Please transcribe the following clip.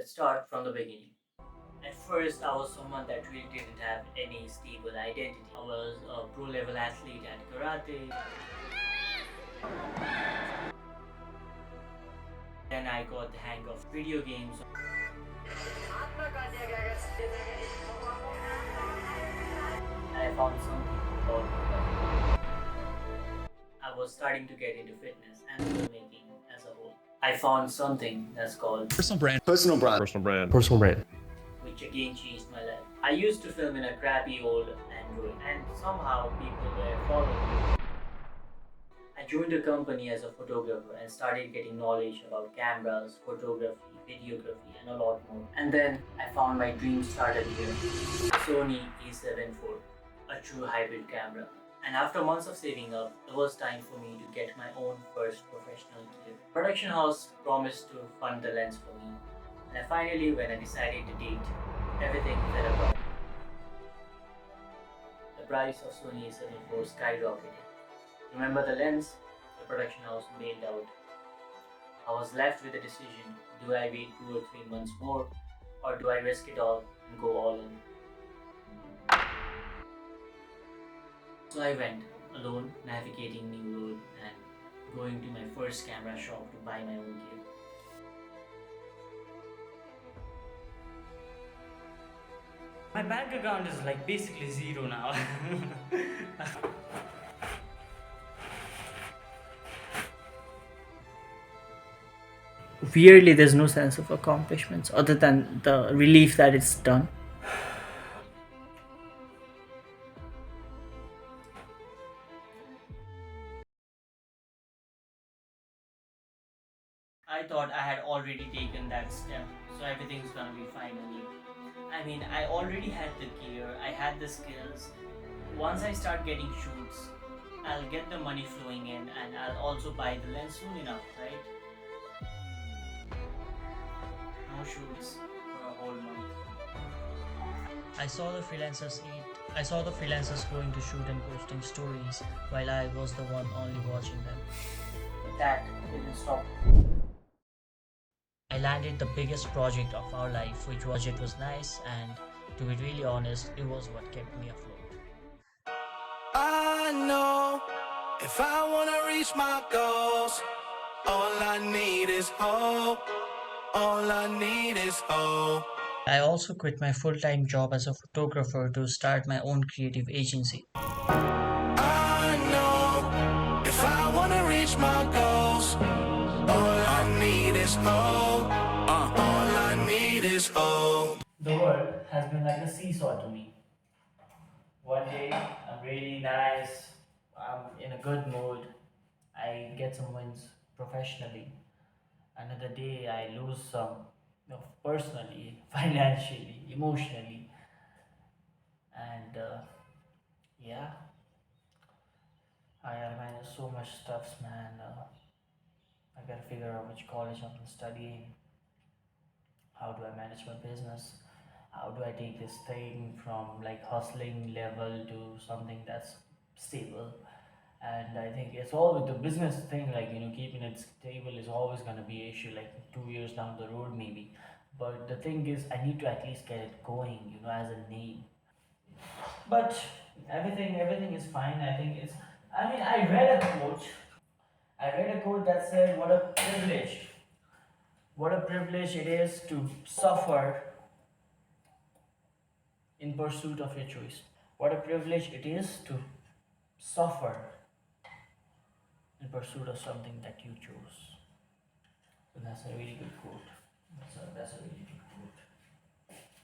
Let's start from the beginning. At first, I was someone that really didn't have any stable identity. I was a pro level athlete at karate. Then I got the hang of video games. I found something called I was starting to get into fitness and filmmaking as a whole. I found something that's called Personal brand. which again changed my life. I used to film in a crappy old Android and somehow people were following me. I joined a company as a photographer and started getting knowledge about cameras, photography, videography, and a lot more. And then I found my dream startup here, the Sony A7 IV, a true hybrid camera. And after months of saving up, it was time for me to get my own first professional gear. Production house promised to fund the lens for me, and finally, when I decided the date, everything fell apart. The price of Sony A7 IV skyrocketed. Remember the lens? The production house bailed out. I was left with a decision: do I wait 2 or 3 months more, or do I risk it all and go all in? So I went alone, navigating New Road and going to my first camera shop to buy my own gear. My bank account is like basically zero now. Weirdly, there's no sense of accomplishments other than the relief that it's done. I thought I had already taken that step, so everything's gonna be fine only. I mean, I already had the gear, I had the skills. Once I start getting shoots, I'll get the money flowing in and I'll also buy the lens soon enough, right? No shoots for a whole month. I saw the freelancers eat. I saw the freelancers going to shoot and posting stories while I was the one only watching them. But that didn't stop. I landed the biggest project of our life, which was nice, and to be really honest, it was what kept me afloat. I know if I wanna reach my goals, all I need is hope. All I need is hope. I also quit my full time job as a photographer to start my own creative agency. I know if I wanna reach my goals, all I need is hope. All I need is hope. The world has been like a seesaw to me. One day I'm really nice, I'm in a good mood, I get some wins professionally. Another day I lose some, personally, financially, emotionally, and yeah, I gotta manage so much stuffs, man. I gotta figure out which college I'm studying. How do I manage my business? How do I take this thing from like hustling level to something that's stable? And I think it's all with the business thing, like keeping it stable is always gonna be an issue, like 2 years down the road maybe. But the thing is, I need to at least get it going, as a name. But everything is fine. I think it's. I mean, I read a quote. I read a quote that said, "What a privilege! What a privilege it is to suffer in pursuit of your choice. What a privilege it is to suffer in pursuit of something that you chose." And that's a really good quote. That's a really good quote.